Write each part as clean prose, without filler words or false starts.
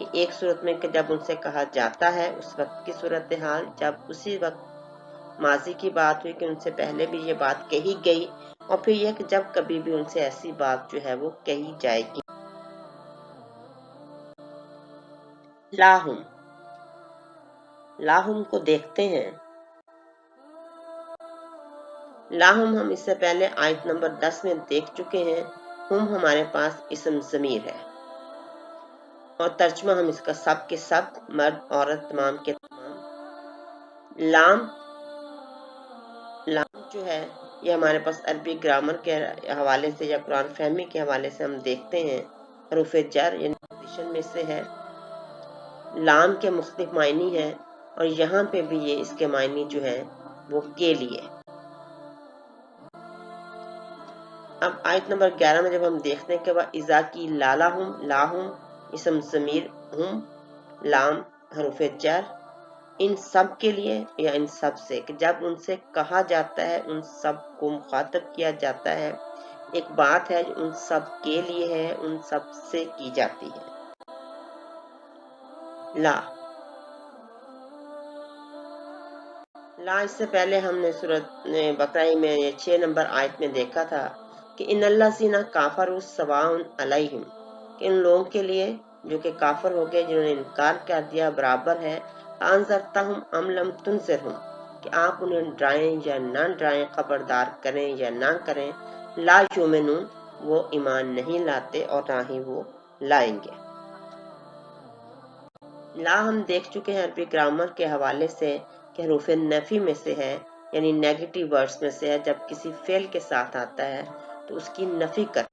کہ ایک صورت میں کہ جب ان سے کہا جاتا ہے اس وقت کی صورتحال، جب اسی وقت ماضی کی بات ہوئی کہ ان سے پہلے بھی یہ بات کہی گئی، اور پھر یہ کہ جب کبھی بھی ان سے ایسی بات جو ہے وہ کہی جائے گی۔ لاہم، لاہم کو دیکھتے ہیں۔ لاہم ہم اس سے پہلے آیت نمبر 10 میں دیکھ چکے ہیں۔ ہم ہمارے پاس اسم ضمیر ہے اور ترجمہ ہم اس کا سب کے سب، مرد عورت تمام کے تمام۔ لام، لام جو ہے یہ ہمارے پاس عربی گرامر کے حوالے سے یا قرآن فہمی کے حوالے سے ہم دیکھتے ہیں حروف جر یعنی پوزیشن میں سے ہے۔ لام کے مختلف معنی ہیں اور یہاں پہ بھی یہ اس کے معنی جو ہے وہ کے لیے۔ اب آیت نمبر 11 میں جب ہم دیکھتے ہیں کہ اذا کی لاہم، لاہم اسم ضمیر، ہم لام حروف جر، ان سب کے لیے یا ان سب سے، کہ جب ان سے کہا جاتا ہے ان سب کو مخاطب کیا جاتا ہے، ایک بات ہے جو ان سب کے لیے ہے، ان سب سے کی جاتی ہے۔ لا، لا اس سے پہلے ہم نے سورۃ بقرہ میں 6 نمبر آیت میں دیکھا تھا کہ ان الذین کافروا سواء علیہم، کہ ان لوگوں کے لیے جو کہ کافر ہو گئے، جنہوں نے انکار کر دیا، برابر ہے انذرتہم ام لم تنذرہم، کہ آپ انہیں ڈرائیں یا نہ ڈرائیں، خبردار کریں یا نہ کریں، لا یؤمنون، وہ ایمان نہیں لاتے اور نہ ہی وہ لائیں گے۔ لا ہم دیکھ چکے ہیں عربی گرامر کے حوالے سے کہ حروف نفی میں سے ہے، یعنی نیگیٹو ورڈز میں سے ہے۔ جب کسی فعل کے ساتھ آتا ہے تو اس کی نفی کر۔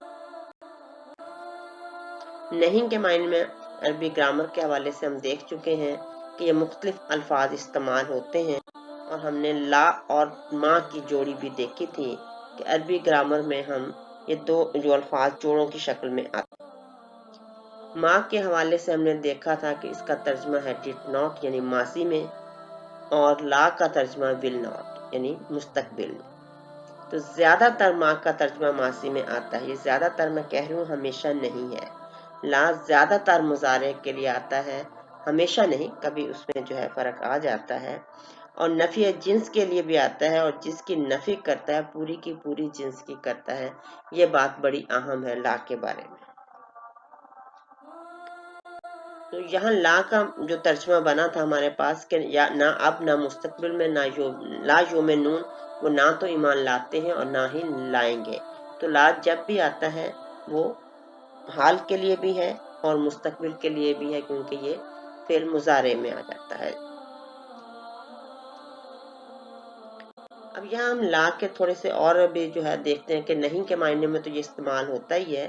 نہیں کے معنی میں عربی گرامر کے حوالے سے ہم دیکھ چکے ہیں کہ یہ مختلف الفاظ استعمال ہوتے ہیں، اور ہم نے لا اور ما کی جوڑی بھی دیکھی تھی کہ عربی گرامر میں ہم یہ دو جو الفاظ جوڑوں کی شکل میں آتے ہیں۔ ماں کے حوالے سے ہم نے دیکھا تھا کہ اس کا ترجمہ ہے ڈڈ ناٹ یعنی ماضی میں، اور لا کا ترجمہ ول ناٹ یعنی مستقبل میں۔ تو زیادہ تر ماں کا ترجمہ ماضی میں آتا ہے، یہ زیادہ تر میں کہہ رہی ہوں، ہمیشہ نہیں ہے۔ لا زیادہ تر مضارع کے لیے آتا ہے، ہمیشہ نہیں، کبھی اس میں جو ہے فرق آ جاتا ہے، اور نفی جنس کے لیے بھی آتا ہے، اور جس کی نفی کرتا ہے پوری کی پوری جنس کی کرتا ہے۔ یہ بات بڑی اہم ہے لا کے بارے میں۔ تو یہاں لا کا جو ترجمہ بنا تھا ہمارے پاس کہ یا نہ اب نہ مستقبل میں نہ لا یؤمنون، وہ نہ تو ایمان لاتے ہیں اور نہ ہی لائیں گے۔ تو لا جب بھی آتا ہے وہ حال کے لیے بھی ہے اور مستقبل کے لیے بھی ہے، کیونکہ یہ فعل مضارع میں آ جاتا ہے۔ اب یہاں ہم لا کے تھوڑے سے اور بھی جو ہے دیکھتے ہیں کہ نہیں کے معنی میں تو یہ استعمال ہوتا ہی ہے،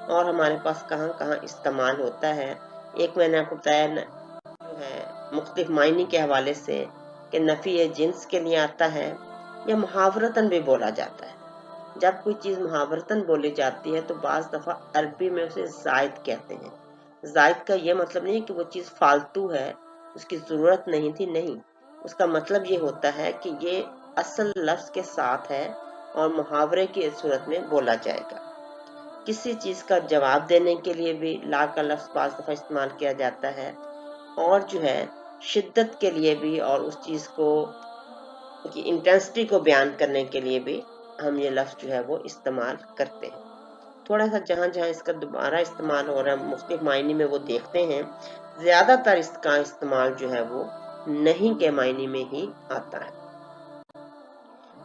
اور ہمارے پاس کہاں کہاں استعمال ہوتا ہے۔ ایک میں نے آپ کو بتایا جو ہے مختلف معنی کے حوالے سے کہ نفی جنس کے لیے آتا ہے، یا محاورتاً بھی بولا جاتا ہے۔ جب کوئی چیز محاورتاً بولی جاتی ہے تو بعض دفعہ عربی میں اسے زائد کہتے ہیں۔ زائد کا یہ مطلب نہیں کہ وہ چیز فالتو ہے، اس کی ضرورت نہیں تھی، نہیں، اس کا مطلب یہ ہوتا ہے کہ یہ اصل لفظ کے ساتھ ہے اور محاورے کی صورت میں بولا جائے گا۔ کسی چیز کا جواب دینے کے لیے بھی لا کا لفظ بعض دفعہ استعمال کیا جاتا ہے، اور جو ہے شدت کے لیے بھی، اور اس چیز کو کی انٹینسٹی کو بیان کرنے کے لیے بھی ہم یہ لفظ جو ہے وہ استعمال کرتے ہیں۔ تھوڑا سا جہاں جہاں اس کا دوبارہ استعمال ہو رہا ہے مختلف معنی میں وہ دیکھتے ہیں۔ زیادہ تر اس کا استعمال جو ہے وہ نہیں کے معنی میں ہی آتا ہے۔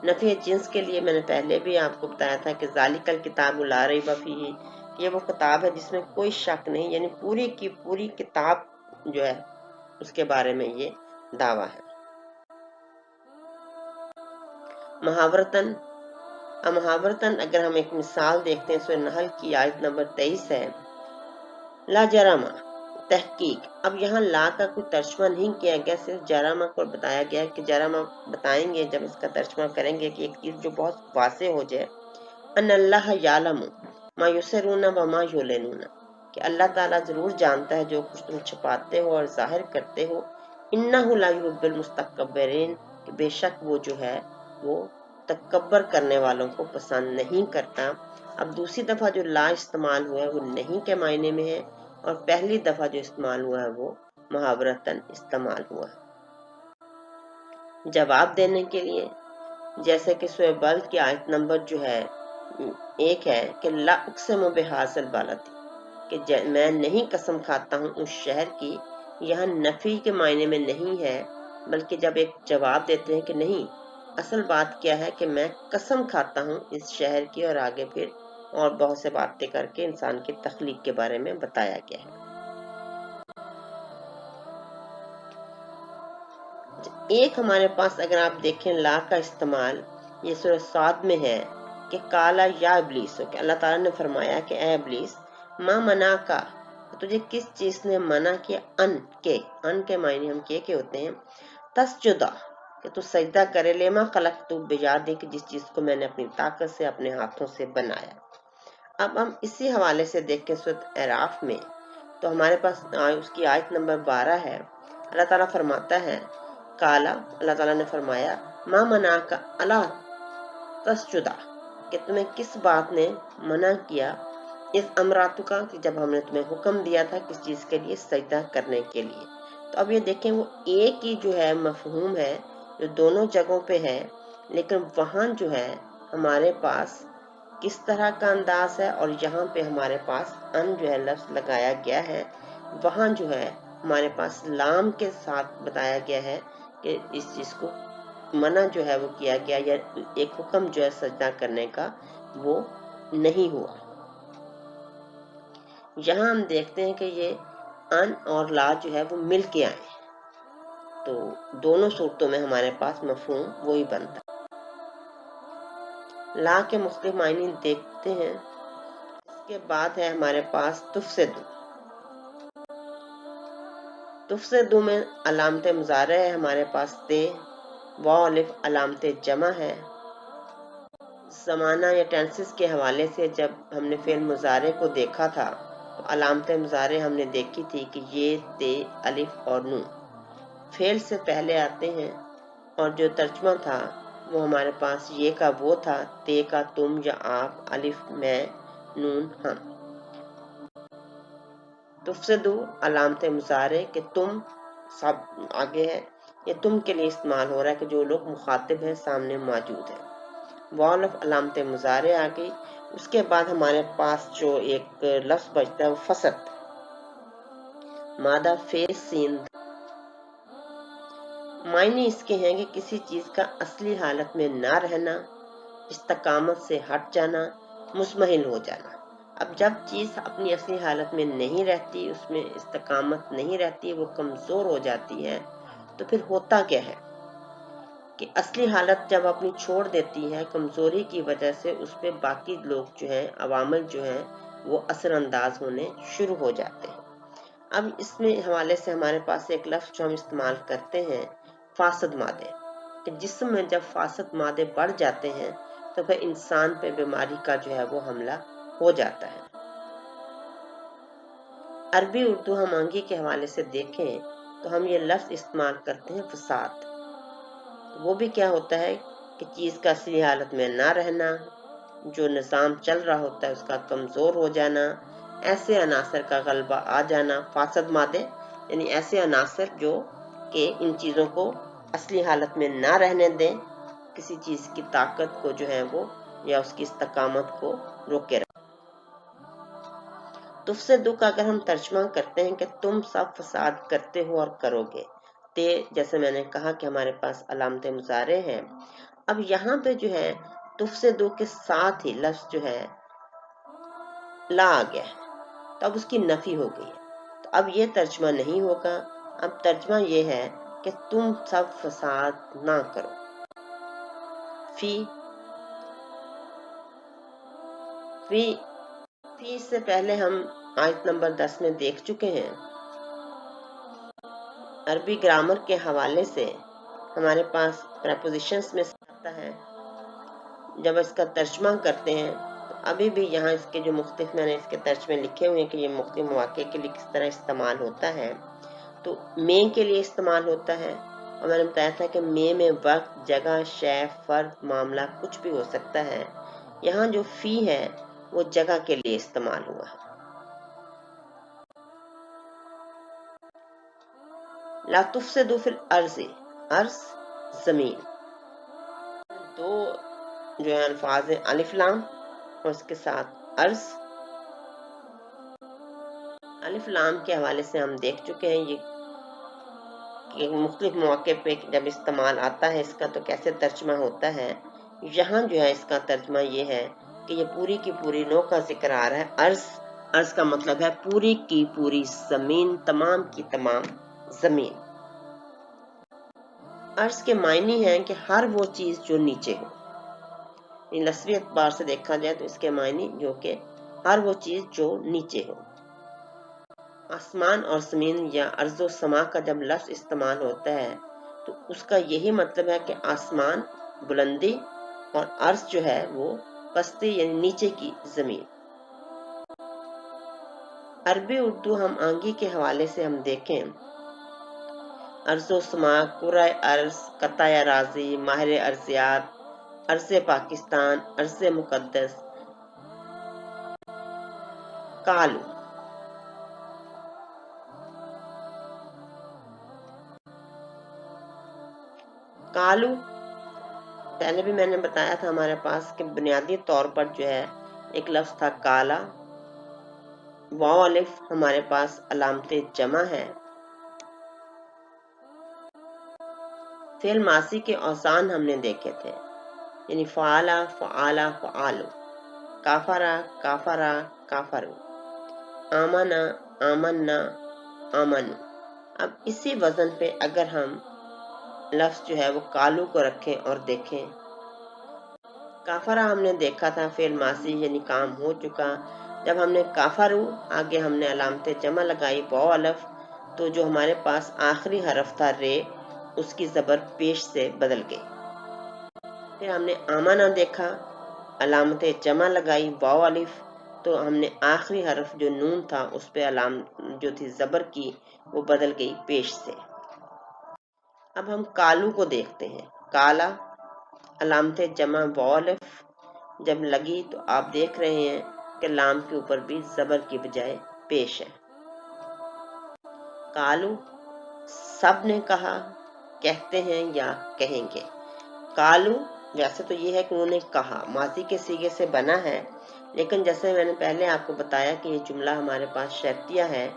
نفی جنس کے لیے میں نے پہلے بھی آپ کو بتایا تھا کہ ذالک الکتاب لا ریب فیہ، یہ وہ کتاب ہے جس میں کوئی شک نہیں، یعنی پوری کی پوری کتاب جو ہے اس کے بارے میں یہ دعویٰ ہے۔ محاورتاً، محاورتاً اگر ہم ایک مثال دیکھتے ہیں سورہ نحل کی آیت نمبر 23 ہے، لا جرم، تحقیق۔ اب یہاں لا کا کوئی ترجمہ نہیں کیا گیا، صرف جرم کو بتایا گیا کہ جرم بتائیں گے جب اس کا ترجمہ کریں گے کہ ایک چیز جو بہت واضح ہو جائے، ان اللہ یعلم ما یسرون وما یعلنون، کہ اللہ تعالیٰ ضرور جانتا ہے جو کچھ تم چھپاتے ہو اور ظاہر کرتے ہو، انہ لا یحب المستکبرین، کہ بے شک وہ جو ہے وہ تکبر کرنے والوں کو پسند نہیں کرتا۔ اب دوسری دفعہ جو لا استعمال ہوا ہے وہ نہیں کے معنی میں ہے، اور پہلی دفعہ جو استعمال ہوا ہے وہ محاورتاً استعمال ہوا ہے۔ جواب دینے کے لیے جیسے کہ سورہ بلد کی آیت نمبر جو ہے 1 ہے کہ لا اقسم بہذا البلد، کہ میں نہیں قسم کھاتا ہوں اس شہر کی، یہاں نفی کے معنی میں نہیں ہے، بلکہ جب ایک جواب دیتے ہیں کہ نہیں، اصل بات کیا ہے کہ میں قسم کھاتا ہوں اس شہر کی، اور آگے پھر اور بہت سے باتیں کر کے انسان کی تخلیق کے بارے میں بتایا گیا ہے۔ ایک ہمارے پاس اگر آپ دیکھیں لا کا استعمال یہ سورہ صاد میں ہے کہ کالا یا ابلیس، کہ اللہ تعالیٰ نے فرمایا کہ اے ابلیس، ما منع کا، تجھے کس چیز نے منع کیا، ان کے معنی ہم کے ہوتے ہیں، تسجدہ، کہ تو سجدہ کرے، لیما خلقت بیدی، کہ جس چیز کو میں نے اپنی طاقت سے اپنے ہاتھوں سے بنایا۔ اب ہم اسی حوالے سے دیکھیں سورۃ اعراف میں، تو ہمارے پاس اس کی آیت نمبر 12 ہے، اللہ تعالیٰ فرماتا ہے کالا، اللہ تعالیٰ نے فرمایا ما منعک الا تسجدا، کہ تمہیں کس بات نے منع کیا، اس امراتو کا، کہ جب ہم نے تمہیں حکم دیا تھا کس چیز کے لیے، سجدہ کرنے کے لیے۔ تو اب یہ دیکھیں وہ ایک ہی جو ہے مفہوم ہے جو دونوں جگہوں پہ ہے، لیکن وہاں جو ہے ہمارے پاس کس طرح کا انداز ہے، اور یہاں پہ ہمارے پاس ان جو ہے لفظ لگایا گیا ہے، وہاں جو ہے ہمارے پاس لام کے ساتھ بتایا گیا ہے کہ اس چیز کو منع جو ہے وہ کیا گیا، یا ایک حکم جو ہے سجدہ کرنے کا وہ نہیں ہوا۔ یہاں ہم دیکھتے ہیں کہ یہ ان اور لا جو ہے وہ مل کے آئے، تو دونوں صورتوں میں ہمارے پاس مفہوم وہی بنتا ہے۔ لا کے مختلف معنی دیکھتے ہیں۔ اس کے بعد ہے ہمارے پاس تفسدو۔ تفسدو میں علامت مضارع ہے ہمارے پاس تے، واو الف علامت جمع ہے۔ زمانہ یا ٹینسز کے حوالے سے جب ہم نے فعل مضارع کو دیکھا تھا تو علامت مضارع ہم نے دیکھی تھی کہ یہ تے الف اور نون فعل سے پہلے آتے ہیں، اور جو ترجمہ تھا وہ ہمارے پاس یہ کا وہ تھا، تے کا تم یا آپ، الف میں، نون ہم۔ تفسدو علامت مضارع کہ تم سب آگے ہے، یہ تم کے لیے استعمال ہو رہا ہے کہ جو لوگ مخاطب ہیں سامنے موجود ہیں۔ والف علامت مضارع آ گئی۔ اس کے بعد ہمارے پاس جو ایک لفظ بچتا ہے وہ فسد، مادہ فیس سین، معنی اس کے ہیں کہ کسی چیز کا اصلی حالت میں نہ رہنا، استقامت سے ہٹ جانا، مسمحل ہو جانا۔ اب جب چیز اپنی اصلی حالت میں نہیں رہتی، اس میں استقامت نہیں رہتی، وہ کمزور ہو جاتی ہے، تو پھر ہوتا کیا ہے کہ اصلی حالت جب اپنی چھوڑ دیتی ہے کمزوری کی وجہ سے، اس پہ باقی لوگ جو ہیں، عوامل جو ہیں وہ اثر انداز ہونے شروع ہو جاتے ہیں۔ اب اس میں حوالے سے ہمارے پاس ایک لفظ جو ہم استعمال کرتے ہیں فاسد مادے، کہ جسم میں جب فاسد مادے بڑھ جاتے ہیں تو پھر انسان پہ بیماری کا جو ہے وہ حملہ ہو جاتا ہے۔ عربی اردو ہم آہنگی کے حوالے سے دیکھیں تو ہم یہ لفظ استعمال کرتے ہیں فساد، وہ بھی کیا ہوتا ہے کہ چیز کا اصلی حالت میں نہ رہنا، جو نظام چل رہا ہوتا ہے اس کا کمزور ہو جانا، ایسے عناصر کا غلبہ آ جانا، فاسد مادے یعنی ایسے عناصر جو کہ ان چیزوں کو اصلی حالت میں نہ رہنے دیں، کسی چیز کی طاقت کو جو ہے وہ یا اس کی استقامت کو روکے رکھیں۔ تفسدو کا اگر ہم ترجمہ کرتے ہیں کہ تم سب فساد کرتے ہو اور کرو گے، تے جیسے میں نے کہا کہ ہمارے پاس علامت مضارع ہے۔ اب یہاں پہ جو ہے تفسدو کے ساتھ ہی لفظ جو ہے لا آ گیا ہے، تو اب اس کی نفی ہو گئی ہے، تو اب یہ ترجمہ نہیں ہوگا، اب ترجمہ یہ ہے کہ تم سب فساد نہ کرو۔ فی سے پہلے ہم آیت نمبر 10 میں دیکھ چکے ہیں۔ عربی گرامر کے حوالے سے ہمارے پاس پریپوزیشنز میں آتا ہے، جب اس کا ترجمہ کرتے ہیں تو ابھی بھی یہاں اس کے جو مختلف میں نے اس کے ترجمے لکھے ہوئے ہیں کہ یہ مختلف مواقع کے لیے کس طرح استعمال ہوتا ہے، تو میں کے لیے استعمال ہوتا ہے، اور میں نے بتایا تھا کہ میں وقت، جگہ، شے، فرد، معاملہ کچھ بھی ہو سکتا ہے۔ یہاں جو فی ہے وہ جگہ کے لیے استعمال ہوا ہے۔ لا تفسدوا فی الارض، ارض زمین، دو جو ہے الفاظ ہیں الف لام اور اس کے ساتھ ارض۔ الف لام کے حوالے سے ہم دیکھ چکے ہیں یہ کہ مختلف مواقع پہ جب استعمال آتا ہے اس کا تو کیسے ترجمہ ہوتا ہے۔ یہاں جو ہے اس کا ترجمہ یہ ہے کہ یہ پوری کی پوری نو کا ذکر آ رہا ہے۔ ارض، ارض کا مطلب ہے پوری کی پوری زمین، تمام کی تمام زمین۔ ارض کے معنی ہیں کہ ہر وہ چیز جو نیچے ہو، لفظی اعتبار سے دیکھا جائے تو اس کے معنی جو کہ ہر وہ چیز جو نیچے ہو۔ آسمان اور زمین یا ارض و سما کا جب لفظ استعمال ہوتا ہے تو اس کا یہی مطلب ہے کہ آسمان بلندی اور ارض جو ہے وہ پستی یعنی نیچے کی زمین۔ عربی اردو ہم آہنگی کے حوالے سے ہم دیکھیں، ارض و سما، کرۂ ارض، قطع اراضی، ماہر ارضیات، ارض پاکستان، ارض مقدس، کالو۔ کالو پہلے بھی میں نے بتایا تھا ہمارے پاس کہ بنیادی طور پر جو ہے ایک لفظ تھا کالا، واو الف ہمارے پاس علامت جمع ہے۔ فعل ماضی کے اوزان ہم نے دیکھے تھے، یعنی فعالا، فعالا، فعالو، کافرا، کافرا، کافرو، آمنا، آمنا، آمنو۔ اب اسی وزن پہ اگر ہم لفظ جو ہے وہ کالو کو رکھیں اور دیکھیں، کافرا ہم نے دیکھا تھا فعل ماضی یعنی کام ہو چکا، جب ہم نے کافرو آگے ہم نے علامت جمع لگائی واو الف تو جو ہمارے پاس آخری حرف تھا رے اس کی زبر پیش سے بدل گئی۔ پھر ہم نے آمنا دیکھا، علامت جمع لگائی واو الف تو ہم نے آخری حرف جو نون تھا اس پہ علامت جو تھی زبر کی وہ بدل گئی پیش سے۔ اب ہم کالو کو دیکھتے ہیں، کالا علامت جمع واو الف جب لگی تو آپ دیکھ رہے ہیں کہ لام کے اوپر بھی زبر کی بجائے پیش ہے۔ کالو سب نے کہا، کہتے ہیں یا کہیں گے۔ کالو ویسے تو یہ ہے کہ انہوں نے کہا، ماضی کے صیغے سے بنا ہے، لیکن جیسے میں نے پہلے آپ کو بتایا کہ یہ جملہ ہمارے پاس شرطیہ ہے،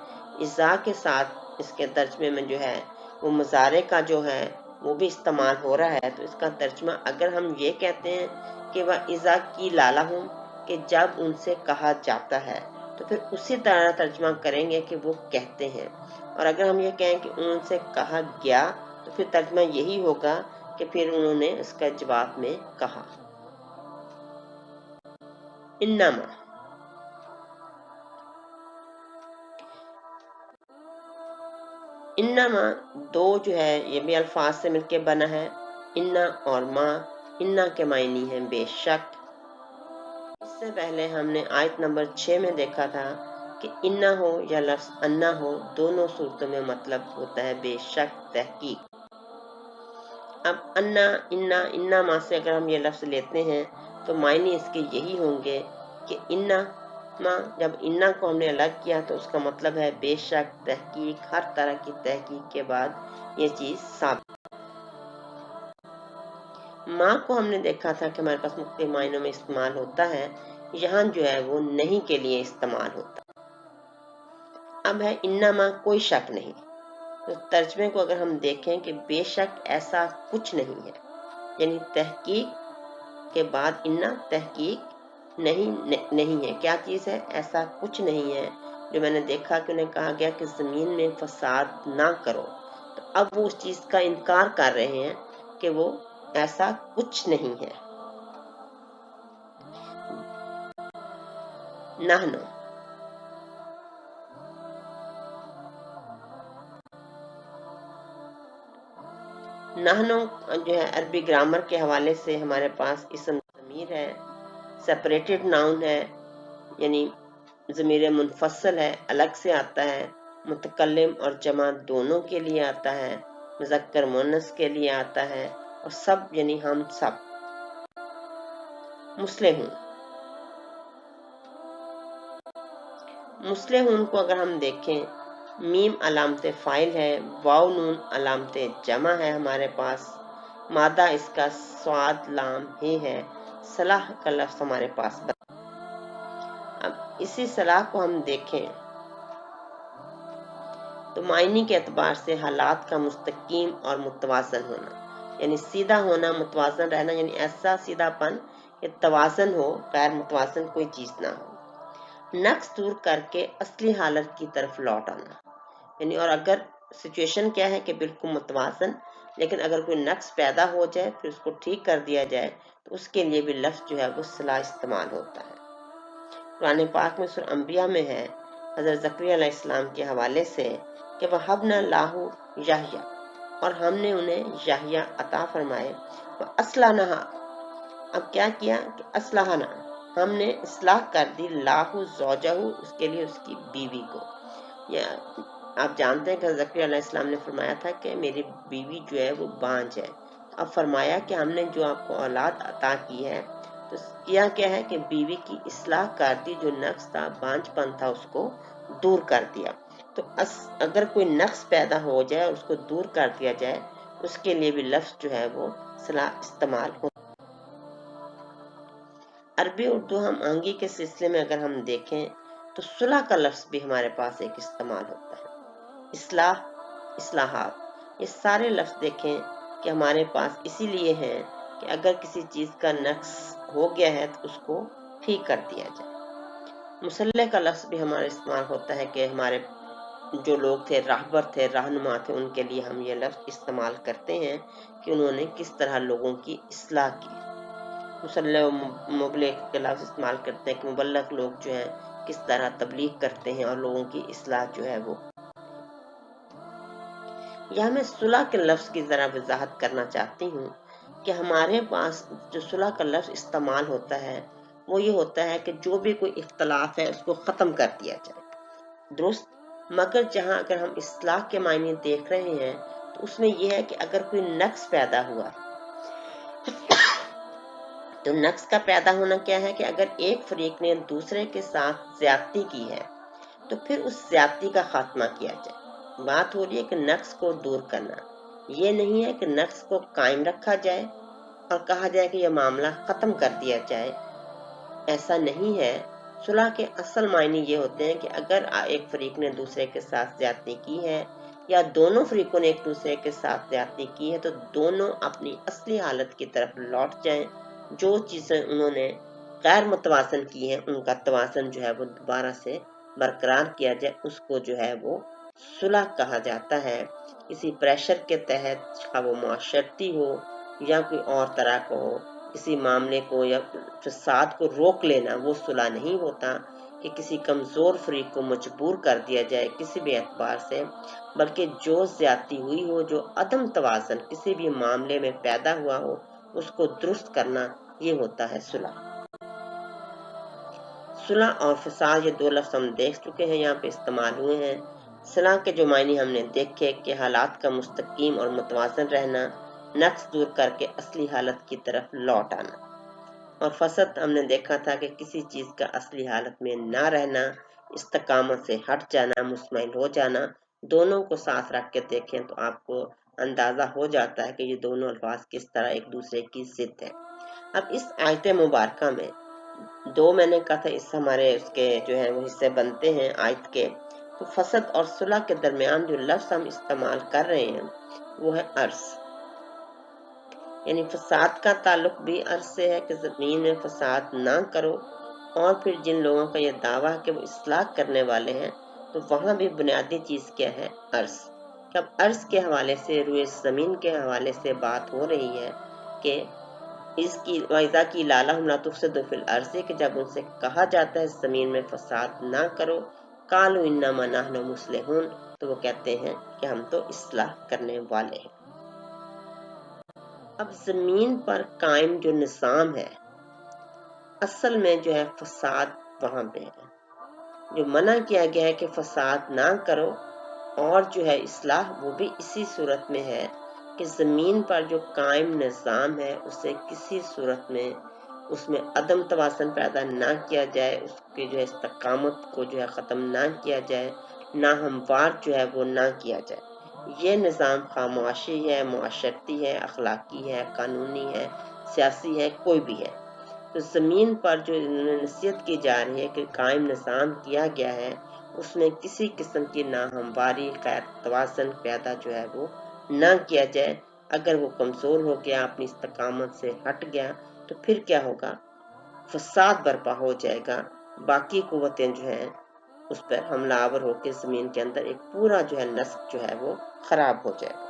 اذا کے ساتھ اس کے ترجمے میں جو ہے وہ مضارع کا جو ہے وہ بھی استعمال ہو رہا ہے، تو اس کا ترجمہ اگر ہم یہ کہتے ہیں کہ وہ اذا کی لالا ہوں کہ جب ان سے کہا جاتا ہے تو پھر اسی طرح ترجمہ کریں گے کہ وہ کہتے ہیں، اور اگر ہم یہ کہیں کہ ان سے کہا گیا تو پھر ترجمہ یہی ہوگا کہ پھر انہوں نے اس کا جواب میں کہا۔ انما، انما دو جو ہے یہ بھی الفاظ سے مل کے بنا ہے، انا اور ما۔ انا کے معنی ہیں بے شک۔ اس سے پہلے ہم نے آیت نمبر 6 میں دیکھا تھا کہ انا ہو یا لفظ انا ہو دونوں صورتوں میں مطلب ہوتا ہے بے شک، تحقیق۔ اب انا، انا ما سے اگر ہم یہ لفظ لیتے ہیں تو معنی اس کے یہی ہوں گے کہ انا ما، جب انا کو ہم نے الگ کیا تو اس کا مطلب ہے بے شک، تحقیق، ہر طرح کی تحقیق کے بعد یہ چیز ثابت۔ ماں کو ہم نے دیکھا تھا کہ ہمارے پاس مختلف معنیوں میں استعمال ہوتا ہے، یہاں جو ہے وہ نہیں کے لیے استعمال ہوتا ہے۔ اب ہے انما کوئی شک نہیں، تو ترجمے کو اگر ہم دیکھیں کہ بے شک ایسا کچھ نہیں ہے، یعنی تحقیق کے بعد انا تحقیق نہیں ہے، کیا چیز ہے؟ ایسا کچھ نہیں ہے جو میں نے دیکھا کہ انہیں کہا گیا کہ زمین میں فساد نہ کرو، تو اب وہ اس چیز کا انکار کر رہے ہیں کہ وہ ایسا کچھ نہیں ہے۔ نحنو، نحنو جو ہے عربی گرامر کے حوالے سے ہمارے پاس اسم ضمیر ہے، سپریٹڈ ناؤن ہے، یعنی ضمیر منفصل ہے، الگ سے آتا ہے، متکلم اور جمع دونوں کے لیے آتا ہے، مذکر مؤنث کے لیے آتا ہے، اور سب یعنی ہم سب۔ مسلمون، مسلمون کو اگر ہم دیکھیں میم علامت فائل ہے، واو نون علامت جمع ہے ہمارے پاس، مادہ اس کا سواد لام ہی ہے، صلاح کا لفظ ہمارے پاس۔ اب اسی صلاح کو ہم دیکھیں تو معنی کے اعتبار سے حالات کا مستقیم اور متوازن ہونا، یعنی سیدھا ہونا، متوازن رہنا، یعنی ایسا سیدھا پن کہ توازن ہو، غیر متوازن کوئی چیز نہ ہو۔ نقص دور کر کے اصلی حالت کی طرف لوٹ آنا، یعنی اور اگر سچویشن کیا ہے کہ بالکل متوازن، لیکن اگر کوئی نقص پیدا ہو جائے پھر اس کو ٹھیک کر دیا جائے تو اس کے لیے بھی لفظ جو ہے وہ صلاح استعمال ہوتا ہے۔ قرآن پاک میں سورہ انبیاء میں ہے، حضرت زکریا علیہ السلام کے حوالے سے کہ وَهَبْنَا لَهُ یحییٰ، اور ہم نے انہیں یحییٰ عطا فرمائے، وَأَصْلَحْنَا، اب کیا کیا کہ اصلحنا، ہم نے اصلاح کر دی، لاہو زوجہ، اس کے لیے اس کی بیوی کو۔ یا آپ جانتے ہیں کہ زکریا علیہ السلام نے فرمایا تھا کہ میری بیوی جو ہے وہ بانجھ ہے، اب فرمایا کہ ہم نے جو آپ کو اولاد عطا کی ہے تو کیا کیا ہے کہ بیوی کی اصلاح کر دی، جو نقص تھا، بانجھ پن تھا، اس کو دور کر دیا۔ تو اگر کوئی نقص پیدا ہو جائے اور اس کو دور کر دیا جائے اس کے لیے بھی لفظ جو ہے وہ صلاح استعمال ہو۔ عربی اردو ہم آہنگی کے سلسلے میں اگر ہم دیکھیں تو صلح کا لفظ بھی ہمارے پاس ایک استعمال ہوتا ہے۔ اصلاح، اصلاحات، یہ سارے لفظ دیکھیں کہ ہمارے پاس اسی لیے ہیں کہ اگر کسی چیز کا نقص ہو گیا ہے تو اس کو ٹھیک کر دیا جائے۔ مصلح کا لفظ بھی ہمارا استعمال ہوتا ہے کہ ہمارے جو لوگ تھے، راہبر تھے، رہنما تھے، ان کے لیے ہم یہ لفظ استعمال کرتے ہیں کہ انہوں نے کس طرح لوگوں کی اصلاح کی۔ مصلح و مبلغ کے لفظ استعمال کرتے ہیں کہ مبلغ لوگ جو ہیں کس طرح تبلیغ کرتے ہیں اور لوگوں کی اصلاح جو ہے وہ۔ یہاں میں صلح کے لفظ کی ذرا وضاحت کرنا چاہتی ہوں کہ ہمارے پاس جو صلح کا لفظ استعمال ہوتا ہے وہ یہ ہوتا ہے کہ جو بھی کوئی اختلاف ہے اس کو ختم کر دیا جائے، درست؟ مگر جہاں اگر ہم اصلاح کے معنی دیکھ رہے ہیں تو اس میں یہ ہے کہ اگر کوئی نقص پیدا ہوا تو نقص کا پیدا ہونا کیا ہے کہ اگر ایک فریق نے دوسرے کے ساتھ زیادتی کی ہے تو پھر اس زیادتی کا خاتمہ کیا جائے۔ بات ہو رہی ہے کہ نقص کو دور کرنا، یہ نہیں ہے کہ نقص کو قائم رکھا جائے اور کہا جائے کہ یہ معاملہ ختم کر دیا جائے، ایسا نہیں ہے۔ صلح کے اصل معنی یہ ہوتے ہیں کہ اگر ایک فریق نے دوسرے کے ساتھ زیادتی کی ہے یا دونوں فریقوں نے ایک دوسرے کے ساتھ زیادتی کی ہے تو دونوں اپنی اصلی حالت کی طرف لوٹ جائیں، جو چیزیں انہوں نے غیر متوازن کی ہیں ان کا توازن جو ہے وہ دوبارہ سے برقرار کیا جائے، اس کو جو ہے وہ صلح کہا جاتا ہے۔ کسی پریشر کے تحت، خواہ وہ معاشرتی ہو یا کوئی اور طرح کو ہو، کسی معاملے کو یا فساد کو روک لینا وہ صلح نہیں ہوتا کہ کسی کمزور فریق کو مجبور کر دیا جائے کسی بھی اعتبار سے، بلکہ جو زیادتی ہوئی ہو، جو عدم توازن کسی بھی معاملے میں پیدا ہوا ہو، اس کو درست کرنا، یہ ہوتا ہے صلح۔ صلح اور فساد، یہ دو لفظ ہم دیکھ چکے ہیں، یہاں پہ استعمال ہوئے ہیں۔ صلح کے جو معنی ہم نے دیکھے کہ حالات کا مستقیم اور متوازن رہنا، نقص دور کر کے اصلی حالت کی طرف لوٹ آنا، اور فساد ہم نے دیکھا تھا کہ کسی چیز کا اصلی حالت میں نہ رہنا، استقامت سے ہٹ جانا، مسمائل ہو جانا۔ دونوں کو ساتھ رکھ کے دیکھیں تو آپ کو اندازہ ہو جاتا ہے کہ یہ دونوں الفاظ کس طرح ایک دوسرے کی ضد ہے۔ اب اس آیت مبارکہ میں دو میں نے کہا تھا اس ہمارے اس کے جو ہیں وہ حصے بنتے ہیں آیت کے، تو فساد اور صلح کے درمیان جو لفظ ہم استعمال کر رہے ہیں وہ ہے عرض، یعنی فساد کا تعلق بھی عرض سے ہے کہ زمین میں فساد نہ کرو، اور پھر جن لوگوں کا یہ دعویٰ ہے کہ وہ اصلاح کرنے والے ہیں تو وہاں بھی بنیادی چیز کیا ہے؟ عرض۔ کہ اب عرض کے حوالے سے، روئے زمین کے حوالے سے بات ہو رہی ہے کہ اس کی وَإِذَا قِيلَ لَهُمْ لَا تُفْسِدُوا فِي الْأَرْضِ، کہ جب ان سے کہا جاتا ہے زمین میں فساد نہ کرو، قَالُوا إِنَّمَا نَحْنُ مُصْلِحُونَ، تو وہ کہتے ہیں کہ ہم تو اصلاح کرنے والے ہیں۔ اب زمین پر قائم جو نظام ہے اصل میں جو ہے فساد وہاں پہ ہے، جو منع کیا گیا ہے کہ فساد نہ کرو، اور جو ہے اصلاح وہ بھی اسی صورت میں ہے کہ زمین پر جو قائم نظام ہے اسے کسی صورت میں اس میں عدم توازن پیدا نہ کیا جائے، اس کی جو ہے استقامت کو جو ہے ختم نہ کیا جائے، ناہموار جو ہے وہ نہ کیا جائے۔ یہ نظام خواہ معاشی ہے، معاشرتی ہے، اخلاقی ہے، قانونی ہے، سیاسی ہے، کوئی بھی ہے، تو زمین پر جو نصیحت کی جا رہی ہے کہ قائم نظام کیا گیا ہے اس میں کسی قسم کی ناہمواری، غیر توازن پیدا جو ہے وہ نہ کیا جائے۔ اگر وہ کمزور ہو گیا، اپنی استقامت سے ہٹ گیا، تو پھر کیا ہوگا؟ فساد برپا ہو جائے گا، باقی قوتیں جو ہیں اس پر حملہ آور ہو کے زمین کے اندر ایک پورا جو ہے نسق جو ہے وہ خراب ہو جائے گا۔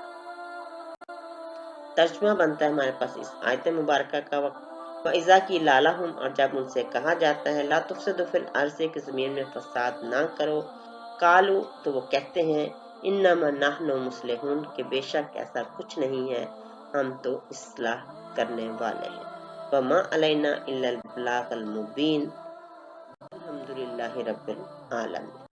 ترجمہ بنتا ہے ہمارے پاس اس آیت مبارکہ کا وقت وَإِذَا قِيلَ لَهُمْ، اور جب ان سے کہا جاتا ہے لَا تُفْسِدُوا فِي الْأَرْضِ کہ زمین میں فساد نہ کرو، قالوا تو وہ کہتے ہیں انما نحن مصلحون کہ بے شک ایسا کچھ نہیں ہے، ہم تو اصلاح کرنے والے ہیں۔ وَمَا عَلَيْنَا إِلَّا الْبَلَاغُ الْمُبِينُ الحمدللہ رب العالمین۔